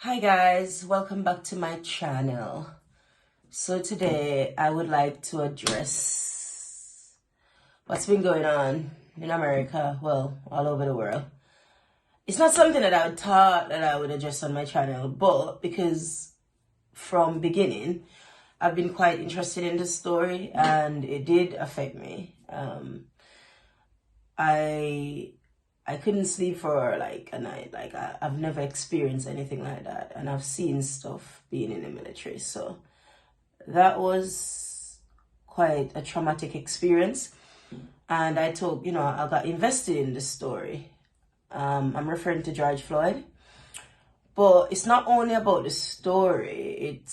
Hi guys, welcome back to my channel. So today I would like to address what's been going on in America, well, all over the world. It's not something that I thought that I would address on my channel, but because from beginning I've been quite interested in this story and it did affect me. I couldn't sleep for like a night. Like I've never experienced anything like that, and I've seen stuff being in the military. So that was quite a traumatic experience, and I got invested in this story. I'm referring to George Floyd, but it's not only about the story.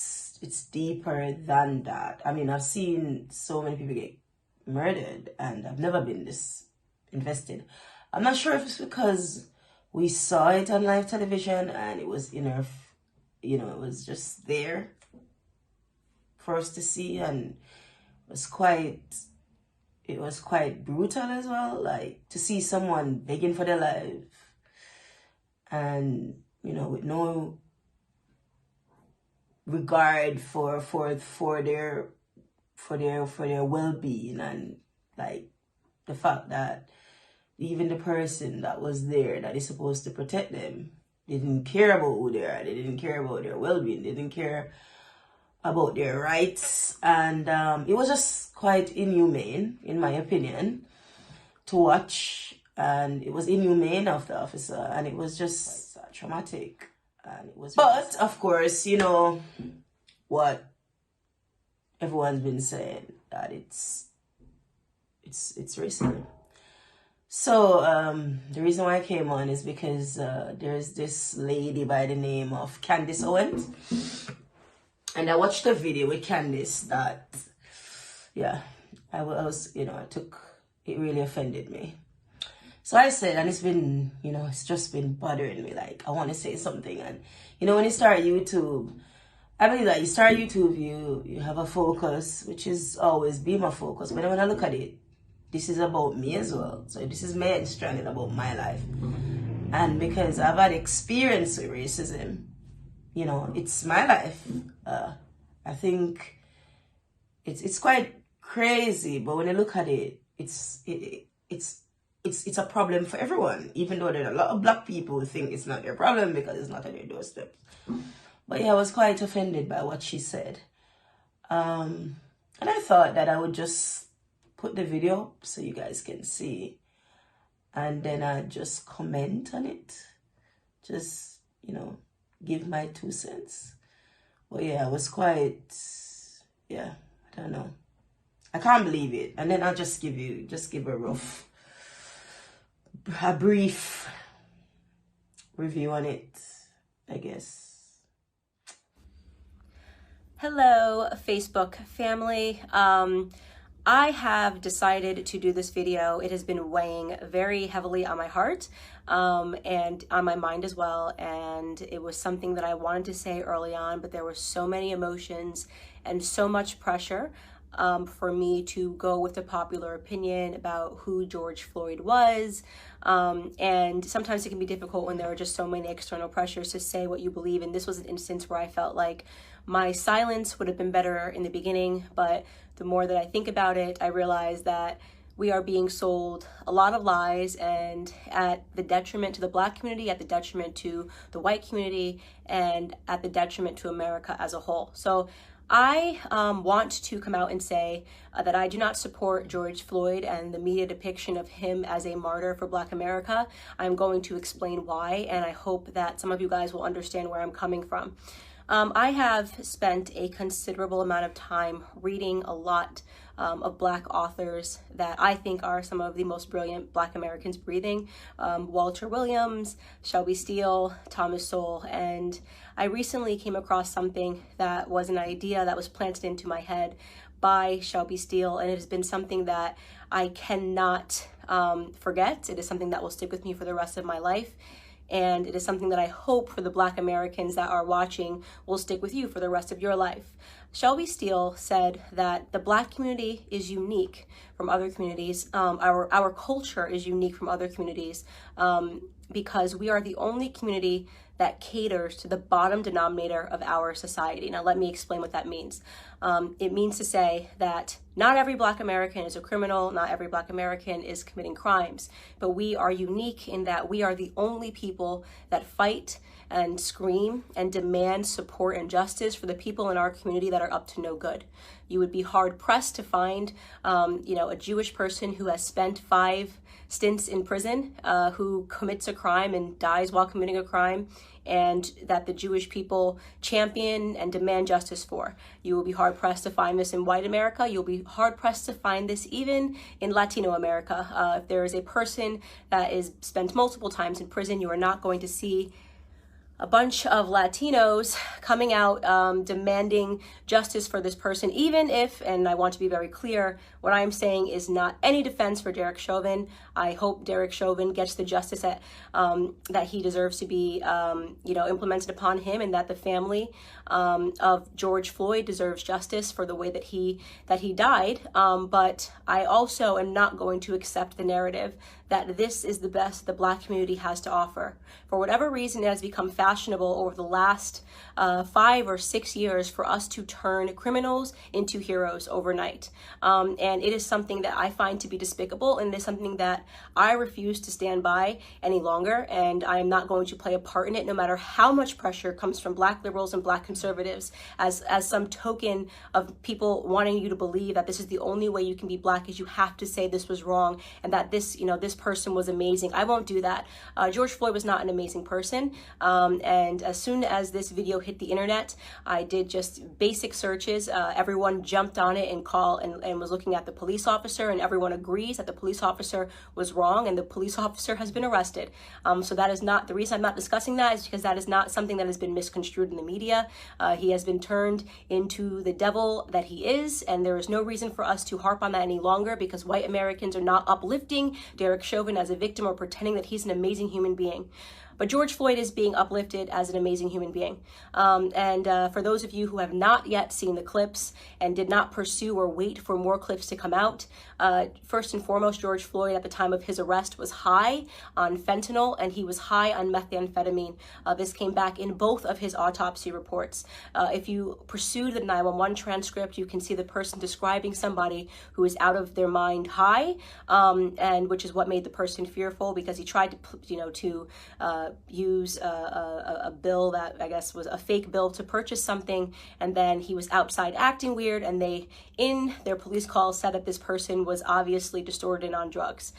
It's deeper than that. I mean, I've seen so many people get murdered, and I've never been this invested. I'm not sure if it's because we saw it on live television and it was it was just there for us to see, and it was quite brutal as well, like to see someone begging for their life and with no regard for their well-being, and like the fact that even the person that was there that is supposed to protect them didn't care about who they are. They didn't care about their well-being. They didn't care about their rights. And it was just quite inhumane, in my opinion, to watch. And it was inhumane of the officer. And it was just traumatic. And it was. But, of course, what everyone's been saying, that it's racism. So the reason why I came on is because there's this lady by the name of Candace Owens, and I watched a video with Candace that, I really offended me. So I said, and it's been, it's just been bothering me. Like, I want to say something. And, when you start YouTube, I believe that you start YouTube, you have a focus, which is always be my focus. But when I look at it, this is about me as well. So this is my understanding about my life. And because I've had experience with racism, it's my life. I think it's quite crazy, but when you look at it, it's a problem for everyone. Even though there are a lot of black people who think it's not their problem because it's not on their doorstep. But yeah, I was quite offended by what she said. And I thought that I would just put the video up so you guys can see, and then I just comment on it, just give my 2 cents. But yeah, I was quite, I don't know, I can't believe it. And then I'll just give a brief review on it, I guess. Hello, Facebook family. I have decided to do this video. It has been weighing very heavily on my heart and on my mind as well. And it was something that I wanted to say early on, but there were so many emotions and so much pressure for me to go with the popular opinion about who George Floyd was. And sometimes it can be difficult when there are just so many external pressures to say what you believe. And this was an instance where I felt like my silence would have been better in the beginning, but the more that I think about it, I realize that we are being sold a lot of lies, and at the detriment to the black community, at the detriment to the white community, and at the detriment to America as a whole. So I want to come out and say that I do not support George Floyd and the media depiction of him as a martyr for Black America. I'm going to explain why, and I hope that some of you guys will understand where I'm coming from. I have spent a considerable amount of time reading a lot of Black authors that I think are some of the most brilliant Black Americans breathing. Walter Williams, Shelby Steele, Thomas Sowell, and I recently came across something that was an idea that was planted into my head by Shelby Steele, and it has been something that I cannot forget. It is something that will stick with me for the rest of my life. And it is something that I hope for the Black Americans that are watching will stick with you for the rest of your life. Shelby Steele said that the Black community is unique from other communities. Our culture is unique from other communities because we are the only community that caters to the bottom denominator of our society. Now, let me explain what that means. It means to say that not every Black American is a criminal, not every Black American is committing crimes, but we are unique in that we are the only people that fight and scream and demand support and justice for the people in our community that are up to no good. You would be hard pressed to find, a Jewish person who has spent 5 stints in prison, who commits a crime and dies while committing a crime, and that the Jewish people champion and demand justice for. You will be hard pressed to find this in white America. You'll be hard pressed to find this even in Latino America. If there is a person that is spent multiple times in prison, you are not going to see a bunch of Latinos coming out demanding justice for this person, even if, and I want to be very clear, what I'm saying is not any defense for Derek Chauvin. I hope Derek Chauvin gets the justice that he deserves to be, implemented upon him, and that the family of George Floyd deserves justice for the way that he died. But I also am not going to accept the narrative that this is the best the Black community has to offer. For whatever reason, it has become fashionable over the last 5 or 6 years for us to turn criminals into heroes overnight. And it is something that I find to be despicable, and it is something that I refuse to stand by any longer, and I am not going to play a part in it, no matter how much pressure comes from Black liberals and Black conservatives as some token of people wanting you to believe that this is the only way you can be Black, is you have to say this was wrong and that this person was amazing. I won't do that. George Floyd was not an amazing person, and as soon as this video hit the internet, I did just basic searches. Everyone jumped on it and was looking at the police officer, and everyone agrees that the police officer was wrong, and the police officer has been arrested. So that is not the reason I'm not discussing that, is because that is not something that has been misconstrued in the media. He has been turned into the devil that he is, and there is no reason for us to harp on that any longer, because white Americans are not uplifting Derek Chauvin as a victim or pretending that he's an amazing human being. But George Floyd is being uplifted as an amazing human being. For those of you who have not yet seen the clips and did not pursue or wait for more clips to come out, first and foremost, George Floyd at the time of his arrest was high on fentanyl, and he was high on methamphetamine. This came back in both of his autopsy reports. If you pursue the 911 transcript, you can see the person describing somebody who is out of their mind high, and which is what made the person fearful, because he tried to use a bill that I guess was a fake bill to purchase something, and then he was outside acting weird, and they, in their police call, said that this person was obviously distorted and on drugs.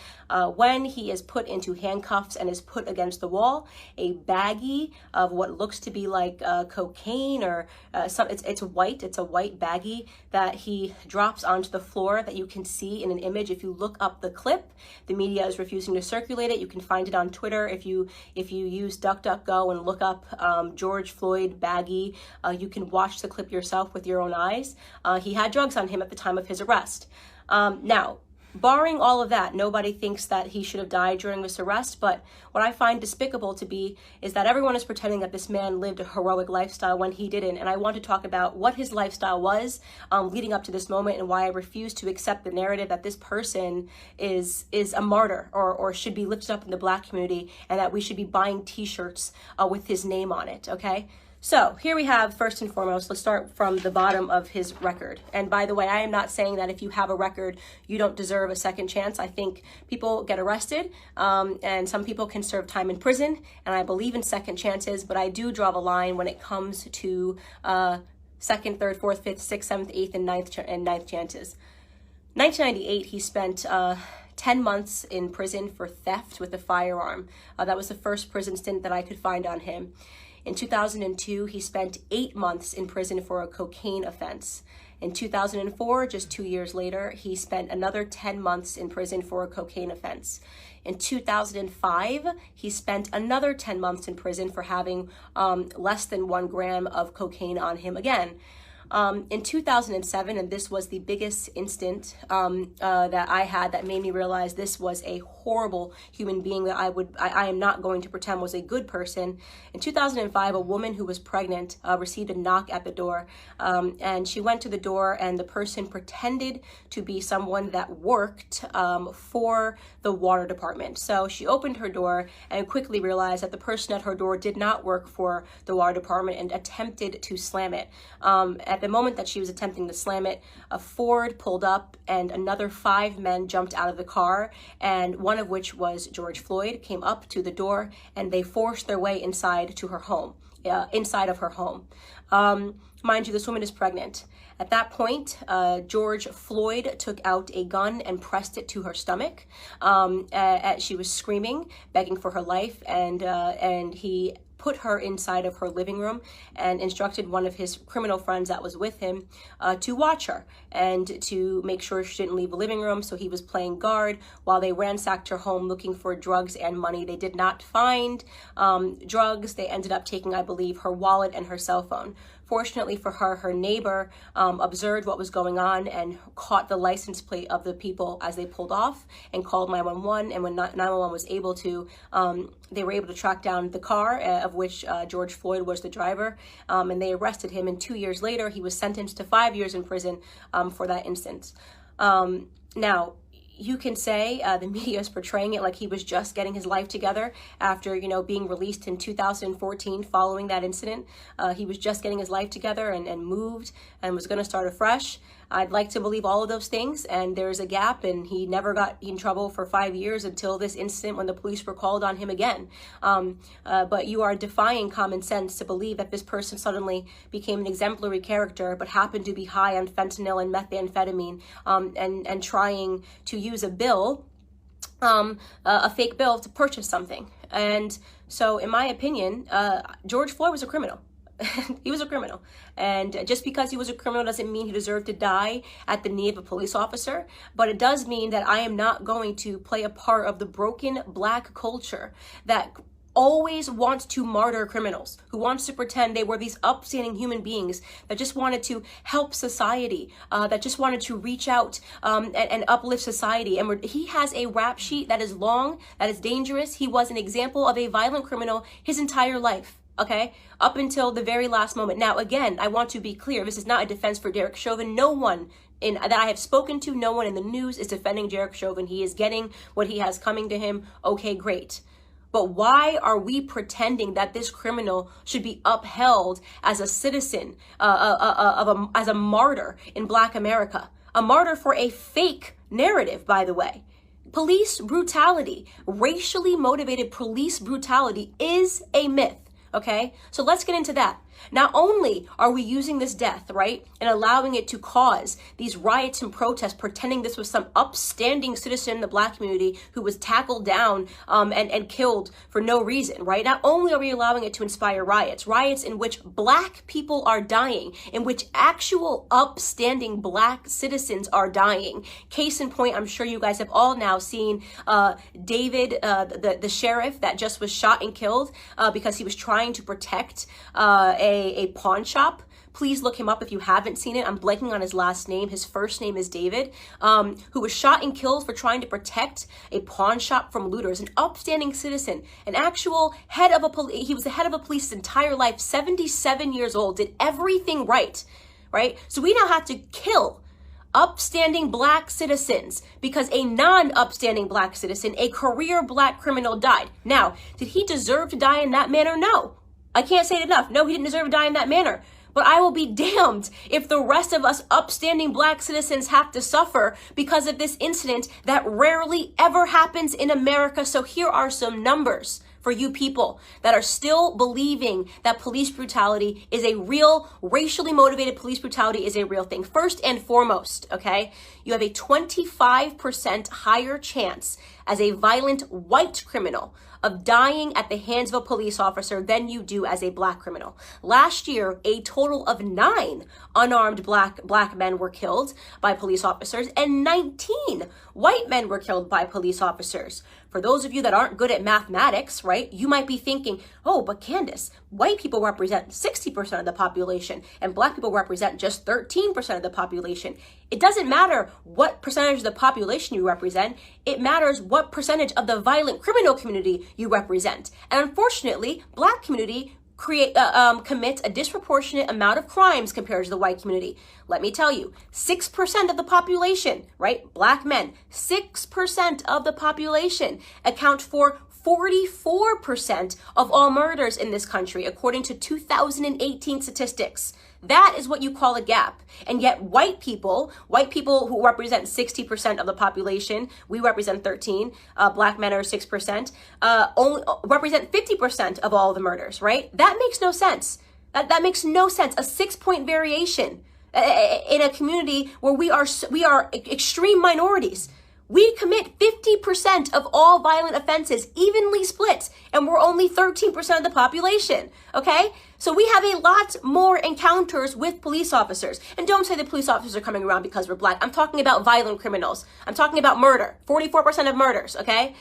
When he is put into handcuffs and is put against the wall, a baggie of what looks to be like cocaine or it's a white baggie that he drops onto the floor that you can see in an image. If you look up the clip, the media is refusing to circulate it. You can find it on Twitter. If you use DuckDuckGo and look up George Floyd baggie, you can watch the clip yourself with your own eyes. He had drugs on him at the time of his arrest. Now, barring all of that, nobody thinks that he should have died during this arrest, but what I find despicable to be is that everyone is pretending that this man lived a heroic lifestyle when he didn't, and I want to talk about what his lifestyle was leading up to this moment, and why I refuse to accept the narrative that this person is a martyr or should be lifted up in the Black community, and that we should be buying t-shirts with his name on it, okay? So here we have, first and foremost, let's start from the bottom of his record. And by the way, I am not saying that if you have a record, you don't deserve a second chance. I think people get arrested, and some people can serve time in prison, and I believe in second chances, but I do draw the line when it comes to second, third, fourth, fifth, sixth, seventh, eighth, and ninth chances. 1998, he spent 10 months in prison for theft with a firearm. That was the first prison stint that I could find on him. In 2002, he spent 8 months in prison for a cocaine offense. In 2004, just 2 years later, he spent another 10 months in prison for a cocaine offense. In 2005, he spent another 10 months in prison for having less than 1 gram of cocaine on him again. In 2007, and this was the biggest instant that I had that made me realize this was a horrible human being that I am not going to pretend was a good person. In 2005, a woman who was pregnant received a knock at the door, and she went to the door, and the person pretended to be someone that worked for the water department. So she opened her door and quickly realized that the person at her door did not work for the water department and attempted to slam it. At the moment that she was attempting to slam it, a Ford pulled up and another 5 men jumped out of the car, and one of which was George Floyd, came up to the door, and they forced their way inside to her home, inside of her home. Mind you, this woman is pregnant. At that point, George Floyd took out a gun and pressed it to her stomach. She was screaming, begging for her life, and he put her inside of her living room and instructed one of his criminal friends that was with him to watch her and to make sure she didn't leave the living room. So he was playing guard while they ransacked her home looking for drugs and money. They did not find drugs. They ended up taking, I believe, her wallet and her cell phone. Fortunately for her, her neighbor observed what was going on and caught the license plate of the people as they pulled off and called 911. And when 911 was able to, they were able to track down the car of which George Floyd was the driver, and they arrested him. And 2 years later, he was sentenced to 5 years in prison for that instance. Now, you can say the media is portraying it like he was just getting his life together after, you know, being released in 2014 following that incident. He was just getting his life together and moved and was going to start afresh. I'd like to believe all of those things, and there's a gap, and he never got in trouble for 5 years until this incident when the police were called on him again. But you are defying common sense to believe that this person suddenly became an exemplary character but happened to be high on fentanyl and methamphetamine and trying to use a bill, a fake bill, to purchase something. And so in my opinion, George Floyd was a criminal. He was a criminal, and just because he was a criminal doesn't mean he deserved to die at the knee of a police officer, but it does mean that I am not going to play a part of the broken Black culture that always wants to martyr criminals, who wants to pretend they were these upstanding human beings that just wanted to help society, that just wanted to reach out and uplift society. And he has a rap sheet that is long, that is dangerous. He was an example of a violent criminal his entire life. Okay, up until the very last moment. Now, again, I want to be clear. This is not a defense for Derek Chauvin. No one that I have spoken to, no one in the news is defending Derek Chauvin. He is getting what he has coming to him. Okay, great. But why are we pretending that this criminal should be upheld as a citizen, as a martyr in Black America? A martyr for a fake narrative, by the way. Police brutality, racially motivated police brutality is a myth. Okay, so let's get into that. Not only are we using this death, right, and allowing it to cause these riots and protests, pretending this was some upstanding citizen in the Black community who was tackled down and killed for no reason, right? Not only are we allowing it to inspire riots in which Black people are dying, in which actual upstanding Black citizens are dying. Case in point, I'm sure you guys have all now seen David, the sheriff that just was shot and killed because he was trying to protect a pawn shop. Please look him up if you haven't seen it. I'm blanking on his last name. His first name is David, who was shot and killed for trying to protect a pawn shop from looters. An upstanding citizen, an actual head of a police. He was the head of a police his entire life, 77 years old, did everything right, right? So we now have to kill upstanding Black citizens because a non-upstanding Black citizen, a career Black criminal, died. Now, did he deserve to die in that manner? No. I can't say it enough. No, he didn't deserve to die in that manner. But I will be damned if the rest of us upstanding Black citizens have to suffer because of this incident that rarely ever happens in America. So here are some numbers for you people that are still believing that police brutality is a real, racially motivated police brutality is a real thing. First and foremost, okay, you have a 25% higher chance as a violent white criminal of dying at the hands of a police officer than you do as a Black criminal. Last year, a total of 9 unarmed black men were killed by police officers and 19 white men were killed by police officers. For those of you that aren't good at mathematics, right, you might be thinking, oh, but Candace, white people represent 60% of the population and black people represent just 13% of the population. It doesn't matter what percentage of the population you represent. It matters what percentage of the violent criminal community you represent. And unfortunately, black community commits a disproportionate amount of crimes compared to the white community. Let me tell you, 6% of the population, right, black men, 6% of the population account for 44% of all murders in this country, according to 2018 statistics. That is what you call a gap. And yet white people who represent 60% of the population, we represent 13, black men are 6%, only represent 50% of all the murders, right? That makes no sense. That makes no sense. A 6-point variation in a community where we are extreme minorities. We commit 50% of all violent offenses, evenly split, and we're only 13% of the population, okay? So we have a lot more encounters with police officers. And don't say the police officers are coming around because we're black. I'm talking about violent criminals. I'm talking about murder, 44% of murders, okay?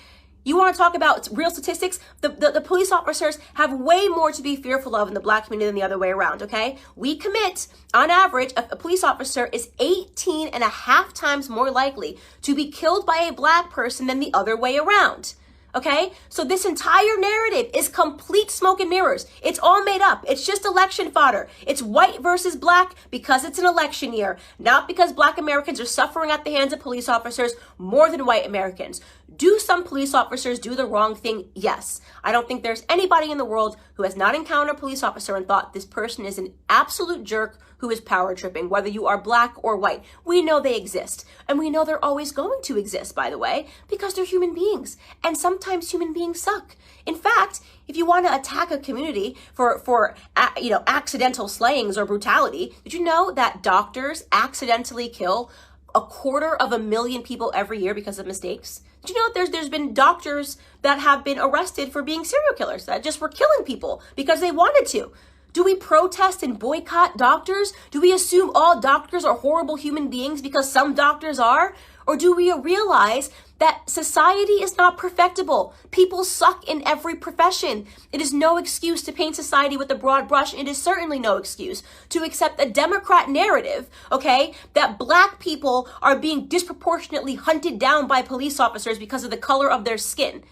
You want to talk about real statistics? The police officers have way more to be fearful of in the black community than the other way around, okay? We commit, on average, a police officer is 18 and a half times more likely to be killed by a black person than the other way around. Okay, so this entire narrative is complete smoke and mirrors. It's all made up. It's just election fodder. It's white versus black because it's an election year, not because black Americans are suffering at the hands of police officers more than white Americans. Do some police officers do the wrong thing? Yes. I don't think there's anybody in the world who has not encountered a police officer and thought this person is an absolute jerk who is power tripping, whether you are black or white. We know they exist. And we know they're always going to exist, by the way, because they're human beings. And sometimes human beings suck. In fact, if you want to attack a community for accidental slayings or brutality, did you know that doctors accidentally kill 250,000 people every year because of mistakes? Did you know that there's been doctors that have been arrested for being serial killers that just were killing people because they wanted to? Do we protest and boycott doctors? Do we assume all doctors are horrible human beings because some doctors are? Or do we realize that society is not perfectible? People suck in every profession. It is no excuse to paint society with a broad brush. It is certainly no excuse to accept a Democrat narrative, okay, that black people are being disproportionately hunted down by police officers because of the color of their skin.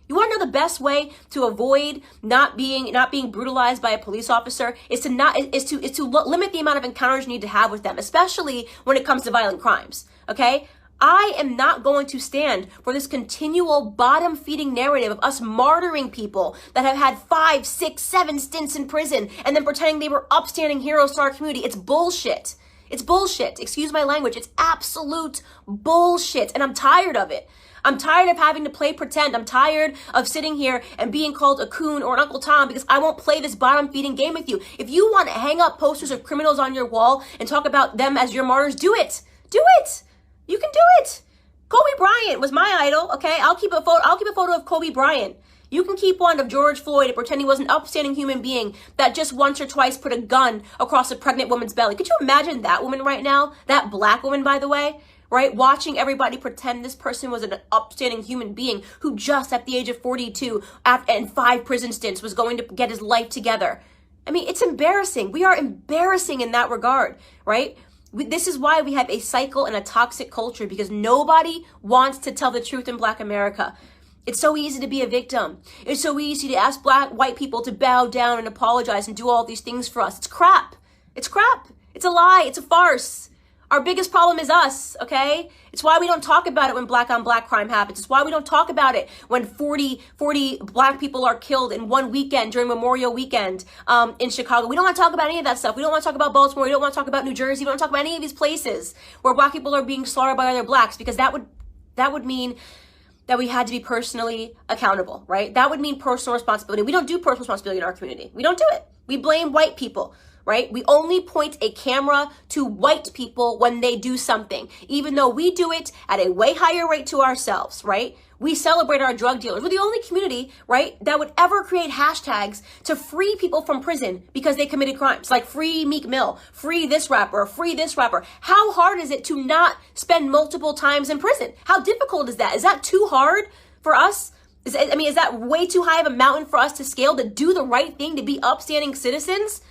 You want to know the best way to avoid not being brutalized by a police officer is to limit the amount of encounters you need to have with them, especially when it comes to violent crimes. Okay? I am not going to stand for this continual bottom-feeding narrative of us martyring people that have had 5, 6, 7 stints in prison and then pretending they were upstanding heroes to our community. It's bullshit. It's bullshit. Excuse my language. It's absolute bullshit, and I'm tired of it. I'm tired of having to play pretend. I'm tired of sitting here and being called a coon or an Uncle Tom because I won't play this bottom-feeding game with you. If you want to hang up posters of criminals on your wall and talk about them as your martyrs, do it. Do it. You can do it. Kobe Bryant was my idol, okay? I'll keep a photo of Kobe Bryant. You can keep one of George Floyd and pretend he was an upstanding human being that just once or twice put a gun across a pregnant woman's belly. Could you imagine that woman right now? That black woman, by the way? Right? Watching everybody pretend this person was an upstanding human being who just at the age of 42 and 5 prison stints was going to get his life together. I mean, it's embarrassing. We are embarrassing in that regard, right? This is why we have a cycle and a toxic culture, because nobody wants to tell the truth in Black America. It's so easy to be a victim. It's so easy to ask white people to bow down and apologize and do all these things for us. It's crap. It's crap. It's a lie. It's a farce. Our biggest problem is us, okay? It's why we don't talk about it when black on black crime happens. It's why we don't talk about it when 40 black people are killed in one weekend during Memorial Weekend in Chicago. We don't want to talk about any of that stuff. We don't want to talk about Baltimore. We don't want to talk about New Jersey. We don't want to talk about any of these places where black people are being slaughtered by other blacks, because that would mean that we had to be personally accountable, right? That would mean personal responsibility. We don't do personal responsibility in our community. We don't do it. We blame white people. Right? We only point a camera to white people when they do something, even though we do it at a way higher rate to ourselves, right? We celebrate our drug dealers. We're the only community, right, that would ever create hashtags to free people from prison because they committed crimes, like free Meek Mill, free this rapper, free this rapper. How hard is it to not spend multiple times in prison? How difficult is that? Is that too hard for us? Is that way too high of a mountain for us to scale, to do the right thing, to be upstanding citizens?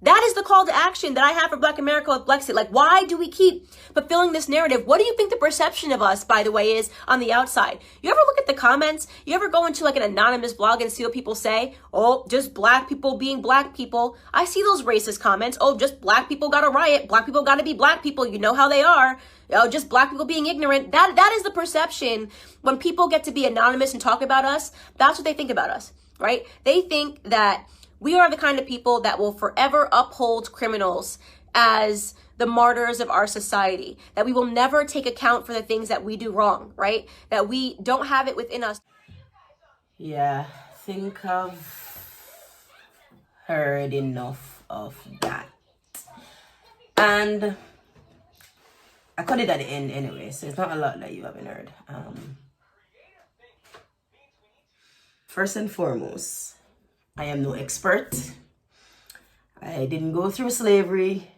That is the call to action that I have for Black America with Blexit. Like, why do we keep fulfilling this narrative? What do you think the perception of us, by the way, is on the outside? You ever look at the comments? You ever go into like an anonymous blog and see what people say? Oh, just Black people being Black people. I see those racist comments. Oh, just Black people got to riot. Black people got to be Black people. You know how they are. Oh, just Black people being ignorant. That is the perception. When people get to be anonymous and talk about us, that's what they think about us, right? They think that we are the kind of people that will forever uphold criminals as the martyrs of our society, that we will never take account for the things that we do wrong, right? That we don't have it within us. Yeah, I think I've heard enough of that. And I cut it at the end anyway, so it's not a lot that you haven't heard. First and foremost, I am no expert. I didn't go through slavery.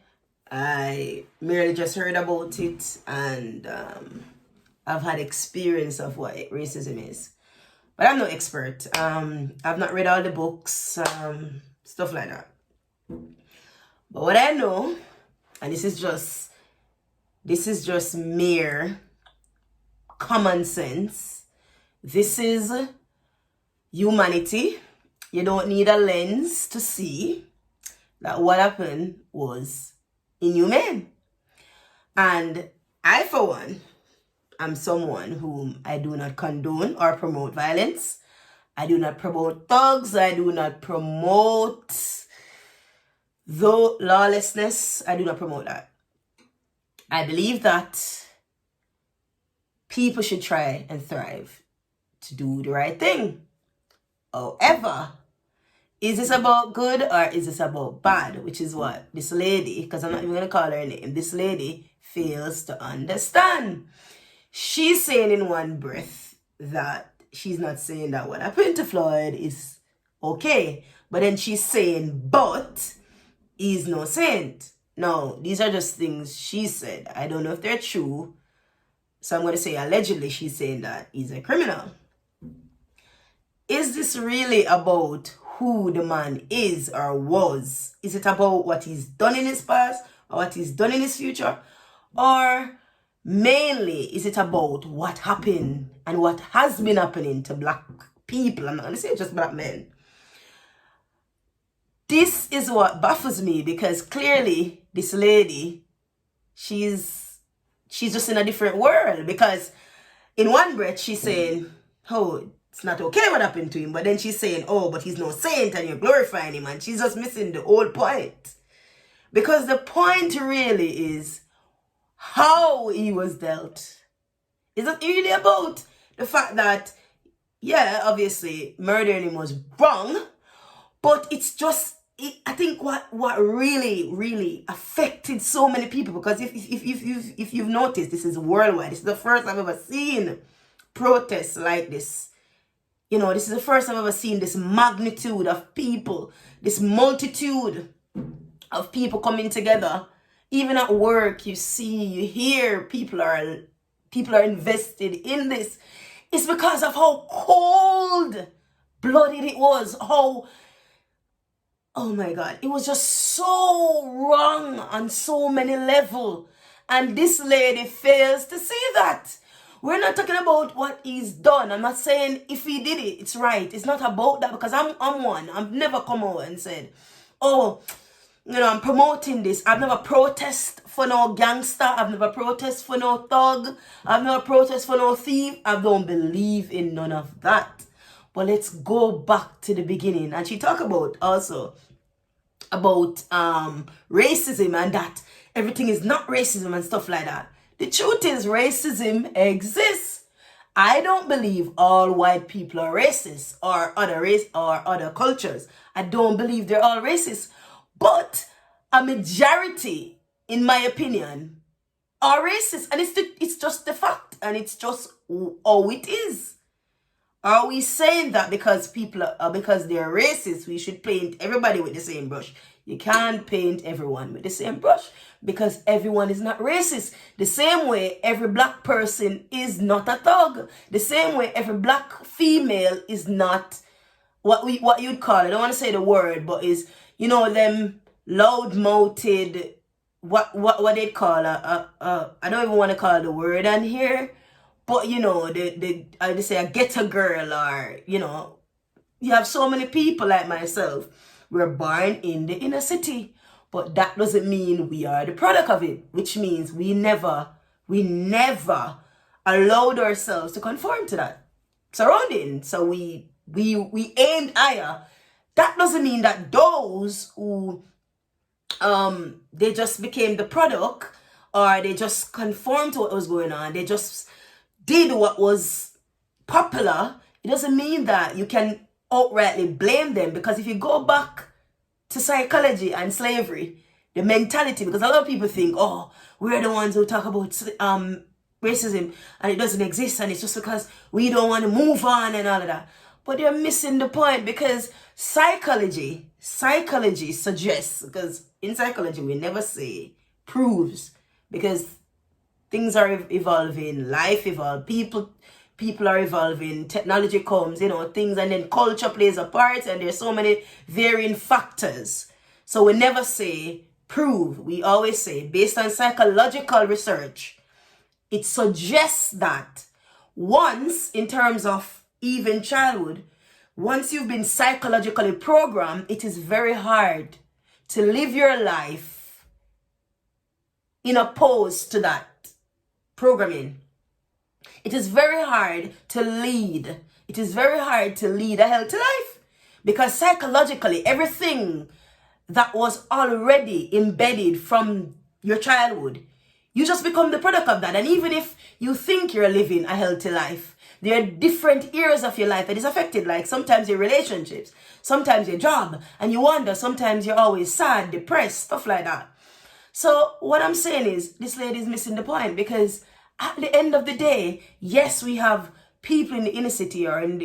I merely just heard about it, and I've had experience of what racism is. But I'm no expert. I've not read all the books, stuff like that. But what I know, and this is just mere common sense. This is humanity. You don't need a lens to see that what happened was inhumane. And I, for one, am someone whom I do not condone or promote violence. I do not promote thugs. I do not promote lawlessness. I do not promote that. I believe that people should try and thrive to do the right thing. However, is this about good or is this about bad? Which is what this lady, because I'm not even going to call her name, this lady fails to understand. She's saying in one breath that she's not saying that what happened to Floyd is okay. But then she's saying, but he's no saint. No, these are just things she said. I don't know if they're true. So I'm going to say allegedly she's saying that he's a criminal. Is this really about who the man is or was? Is it about what he's done in his past or what he's done in his future? Or mainly is it about what happened and what has been happening to Black people? I'm not going to say just Black men. This is what baffles me, because clearly this lady, she's just in a different world, because in one breath she's saying, oh, it's not okay what happened to him. But then she's saying, oh, but he's no saint and you're glorifying him. And she's just missing the whole point. Because the point really is how he was dealt. It's not really about the fact that, yeah, obviously murdering him was wrong. But it's just, I think what really, really affected so many people. Because if you've noticed, this is worldwide. This is the first I've ever seen protests like this. You know, this is the first I've ever seen this magnitude of people, this multitude of people coming together. Even at work, you see, you hear people are invested in this. It's because of how cold-blooded it was. Oh my God, it was just so wrong on so many levels. And this lady fails to see that. We're not talking about what he's done. I'm not saying if he did it, it's right. It's not about that, because I'm one. I've never come out and said, oh, you know, I'm promoting this. I've never protested for no gangster. I've never protested for no thug. I've never protested for no thief. I don't believe in none of that. But let's go back to the beginning. And she talked about also about racism and that everything is not racism and stuff like that. The truth is, racism exists. I don't believe all white people are racist, or other race or other cultures. I don't believe they're all racist. But a majority, in my opinion, are racist. And it's just the fact. And it's just how it is. Are we saying that because because they're racist, we should paint everybody with the same brush? You can't paint everyone with the same brush because everyone is not racist. The same way every black person is not a thug. The same way every black female is not what you'd call it. I don't want to say the word, but is, you know, them loud-mouthed, what they'd call I don't even want to call the word on here, but you know, I just say a ghetto girl, or you know, you have so many people like myself. We're born in the inner city, but that doesn't mean we are the product of it, which means we never allowed ourselves to conform to that surrounding. So we aimed higher. That doesn't mean that those who they just became the product, or they just conformed to what was going on, they just did what was popular. It doesn't mean that you can outrightly blame them, because if you go back to psychology and slavery, the mentality, because a lot of people think, oh, we're the ones who talk about racism and it doesn't exist and it's just because we don't want to move on and all of that. But they're missing the point, because psychology suggests, because in psychology we never say proves, because things are evolving, life evolves, people are evolving, technology comes, you know, things, and then culture plays a part, and there's so many varying factors. So we never say prove, we always say based on psychological research, it suggests that once, in terms of even childhood, once you've been psychologically programmed, it is very hard to live your life in opposed to that programming. It is very hard to lead. It is very hard to lead a healthy life, because psychologically, everything that was already embedded from your childhood, you just become the product of that. And even if you think you're living a healthy life, there are different areas of your life that is affected. Like sometimes your relationships, sometimes your job, and you wonder, sometimes you're always sad, depressed, stuff like that. So what I'm saying is, this lady is missing the point, because at the end of the day, yes, we have people in the inner city or in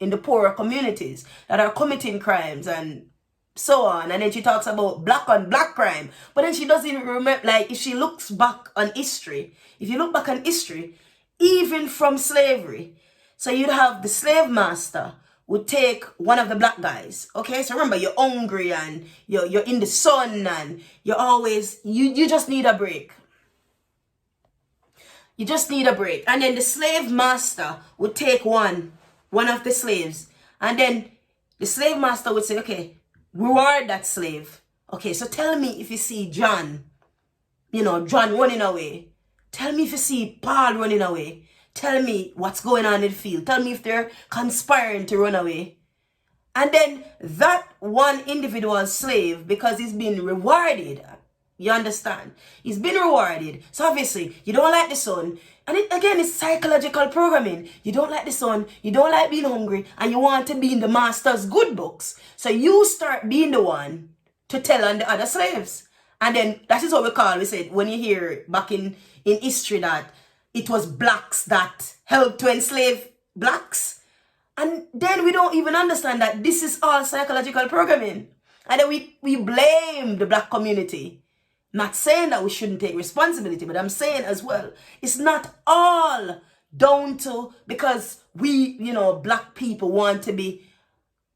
the poorer communities that are committing crimes and so on. And then she talks about black on black crime, but then she doesn't remember, like, if she looks back on history, if you look back on history, even from slavery, so you'd have the slave master would take one of the black guys. Okay, so remember, you're hungry and you're in the sun and you're always, you just need a break. You just need a break. And then the slave master would take one of the slaves, and then the slave master would say, okay, reward that slave. Okay, so tell me if you see John, John running away. Tell me if you see Paul running away. Tell me what's going on in the field. Tell me if they're conspiring to run away. And then that one individual slave, because he's been rewarded, you understand? He's been rewarded. So obviously, you don't like the sun. And it's psychological programming. You don't like the sun, you don't like being hungry, and you want to be in the master's good books. So you start being the one to tell on the other slaves. And then that is what we said, when you hear back in history that it was blacks that helped to enslave blacks. And then we don't even understand that this is all psychological programming. And then we blame the black community. Not saying that we shouldn't take responsibility, but I'm saying as well, it's not all down to because we, black people want to be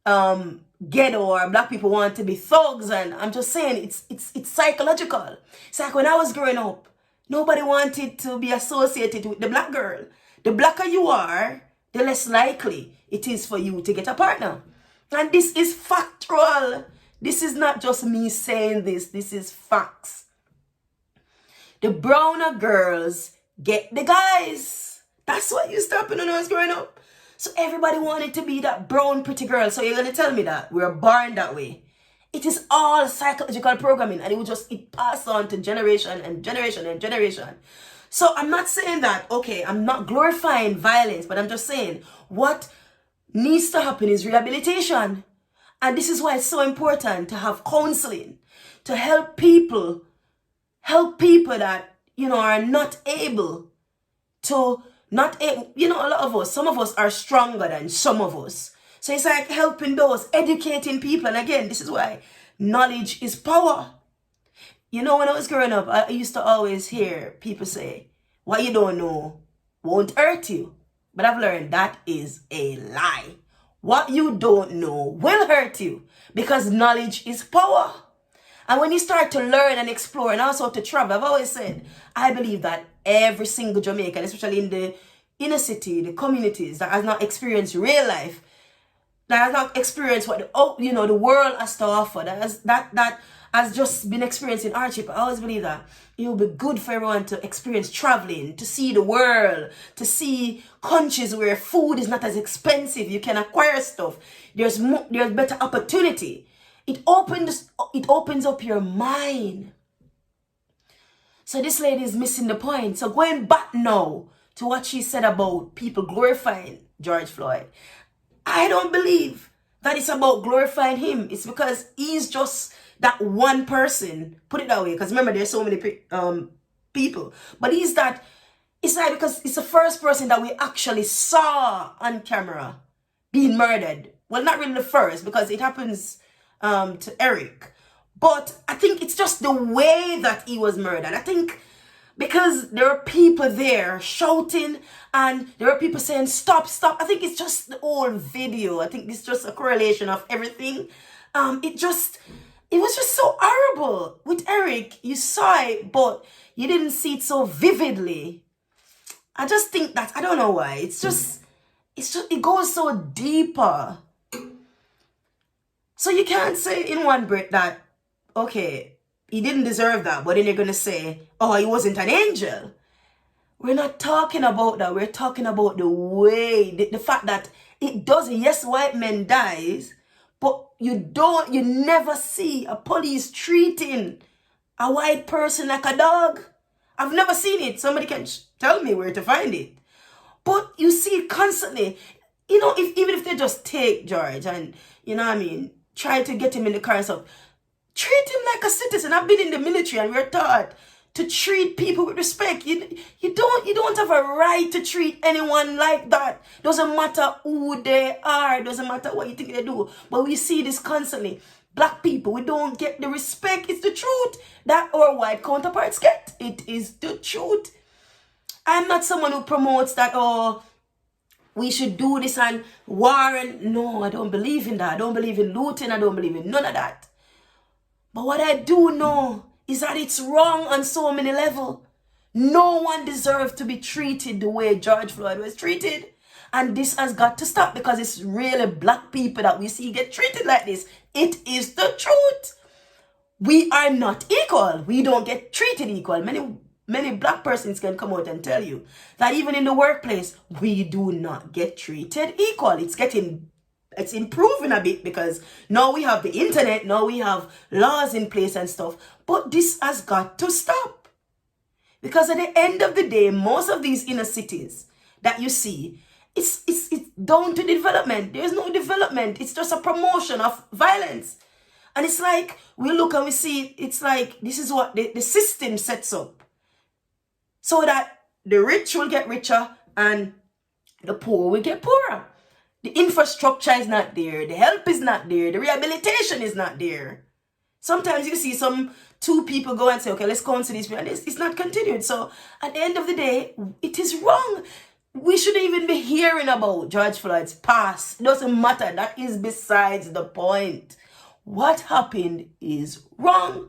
ghetto, or black people want to be thugs. And I'm just saying it's psychological. It's like when I was growing up, nobody wanted to be associated with the black girl. The blacker you are, the less likely it is for you to get a partner. And this is factual. This is not just me saying this. This is facts. The browner girls get the guys. That's what used to happen when I was growing up. So everybody wanted to be that brown pretty girl. So you're going to tell me that we're born that way? It is all psychological programming, and it passed on to generation and generation and generation. So I'm not saying that, okay, I'm not glorifying violence, but I'm just saying what needs to happen is rehabilitation. And this is why it's so important to have counseling, to help people that, are not able to a lot of us, some of us are stronger than some of us. So it's like helping those, educating people. And again, this is why knowledge is power. You know, when I was growing up, I used to always hear people say, what you don't know won't hurt you. But I've learned that is a lie. What you don't know will hurt you because knowledge is power. And when you start to learn and explore and also to travel, I've always said, I believe that every single Jamaican, especially in the inner city, the communities that has not experienced real life, that has not experienced what the world has to offer, that has just been experiencing hardship. I always believe that it will be good for everyone to experience traveling, to see the world, to see countries where food is not as expensive. You can acquire stuff. There's better opportunity. It opens up your mind. So this lady is missing the point. So going back now to what she said about people glorifying George Floyd, I don't believe that it's about glorifying him. It's because he's just that one person. Put it that way, because remember, there's so many people. But it's like because it's the first person that we actually saw on camera being murdered. Well, not really the first, because it happens to Eric. But I think it's just the way that he was murdered. I think because there are people there shouting and there are people saying, stop, stop. I think it's just the whole video. I think it's just a correlation of everything. It was just so horrible. With Eric, you saw it, but you didn't see it so vividly. I just think that, I don't know why. It goes so deeper. So you can't say in one breath that, okay, he didn't deserve that, but then you're going to say, oh, he wasn't an angel. We're not talking about that. We're talking about the way, the fact that it doesn't, yes, white men dies, but you never see a police treating a white person like a dog. I've never seen it. Somebody can tell me where to find it. But you see it constantly. You know, even if they just take George and, you know what I mean, try to get him in the car and stuff, treat him like a citizen. I've been in the military and we're taught to treat people with respect. You don't have a right to treat anyone like that. Doesn't matter who they are. Doesn't matter what you think they do. But we see this constantly. Black people, we don't get the respect. It's the truth that our white counterparts get. It is the truth. I'm not someone who promotes that, oh, we should do this and war. And no, I don't believe in that. I don't believe in looting. I don't believe in none of that. But what I do know is that it's wrong on so many levels. No one deserves to be treated the way George Floyd was treated. And this has got to stop, because it's really black people that we see get treated like this. It is the truth. We are not equal. We don't get treated equal. Many black persons can come out and tell you that even in the workplace, we do not get treated equal. It's improving a bit, because now we have the internet, now we have laws in place and stuff. But this has got to stop. Because at the end of the day, most of these inner cities that you see, it's down to development. There's no development. It's just a promotion of violence. And it's like, we look and we see, it's like, this is what the system sets up. So that the rich will get richer and the poor will get poorer. The infrastructure is not there. The help is not there. The rehabilitation is not there. Sometimes you see two people go and say, okay, let's go on to this. And it's not continued. So at the end of the day, it is wrong. We shouldn't even be hearing about George Floyd's past. It doesn't matter. That is besides the point. What happened is wrong.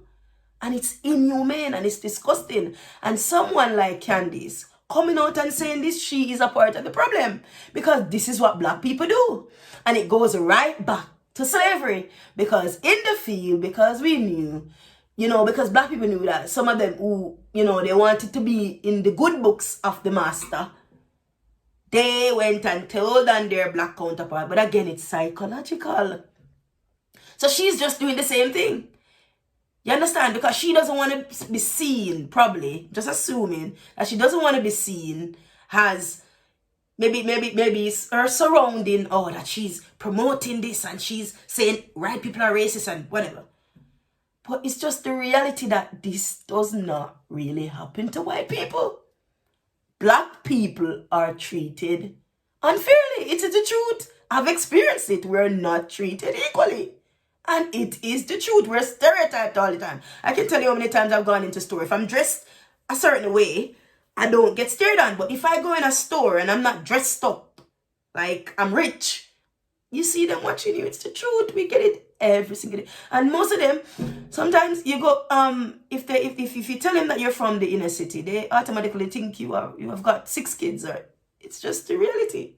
And it's inhumane and it's disgusting. And someone like Candace coming out and saying this, she is a part of the problem. Because this is what black people do. And it goes right back to slavery. Because in the field, because we knew, because black people knew that some of them who, they wanted to be in the good books of the master, they went and told on their black counterpart. But again, it's psychological. So she's just doing the same thing. You understand? Because she doesn't want to be seen, probably, just assuming that she doesn't want to be seen as maybe it's her surrounding, or that she's promoting this and she's saying white people are racist and whatever. But it's just the reality that this does not really happen to white people. Black people are treated unfairly. It is the truth. I've experienced it. We're not treated equally. And it is the truth. We're stereotyped all the time. I can tell you how many times I've gone into store. If I'm dressed a certain way, I don't get stared at. But if I go in a store and I'm not dressed up like I'm rich, you see them watching you. It's the truth. We get it every single day. And most of them, sometimes you go, if you tell them that you're from the inner city, they automatically think you have got 6 kids, or it's just the reality.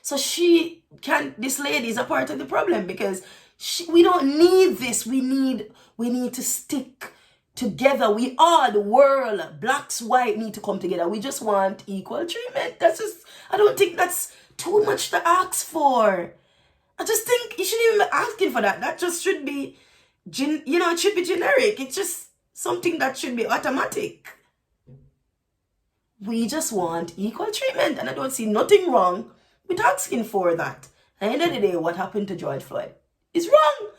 So this lady is a part of the problem, because we don't need this. We need to stick together. We all, the world, blacks, white, need to come together. We just want equal treatment. I don't think that's too much to ask for. I just think you shouldn't even be asking for that. That just should be, it should be generic. It's just something that should be automatic. We just want equal treatment, and I don't see nothing wrong with asking for that. At the end of the day, what happened to George Floyd is wrong.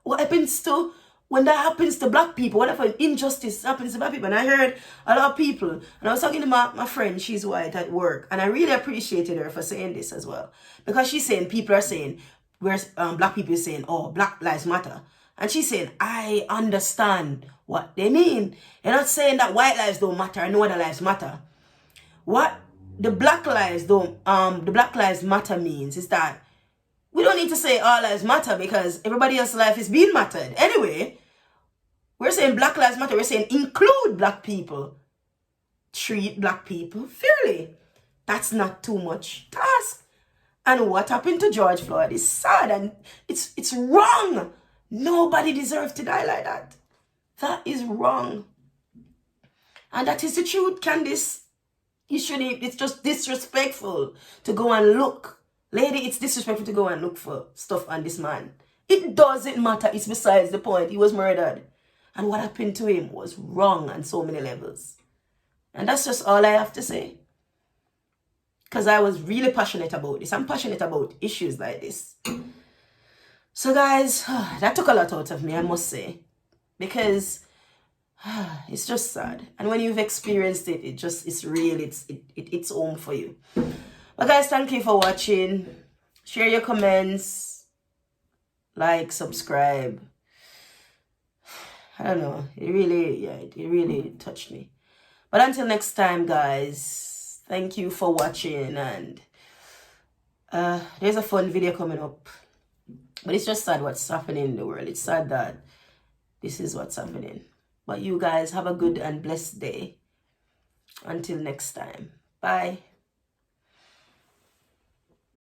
What happens to, when that happens to black people, whatever injustice happens to black people, and I heard a lot of people, and I was talking to my friend, she's white, at work, and I really appreciated her for saying this as well, because she's saying, people are saying, whereas black people are saying, oh, Black Lives Matter, and she's saying, I understand what they mean. They're not saying that white lives don't matter and no other lives matter. What the Black Lives Matter means is that we don't need to say all lives matter, because everybody else's life is being mattered. Anyway, we're saying Black Lives Matter. We're saying include black people. Treat black people fairly. That's not too much to ask. And what happened to George Floyd is sad, and it's wrong. Nobody deserves to die like that. That is wrong. And that is the truth, Candace. It's just disrespectful to go and look. Lady, it's disrespectful to go and look for stuff on this man. It doesn't matter. It's besides the point. He was murdered. And what happened to him was wrong on so many levels. And that's just all I have to say. Because I was really passionate about this. I'm passionate about issues like this. So guys, that took a lot out of me, I must say. Because it's just sad. And when you've experienced it, it's home for you. But guys, thank you for watching. Share your comments. Like, subscribe. I don't know. It really touched me. But until next time, guys, thank you for watching. And there's a fun video coming up. But it's just sad what's happening in the world. It's sad that this is what's happening. But you guys have a good and blessed day. Until next time. Bye.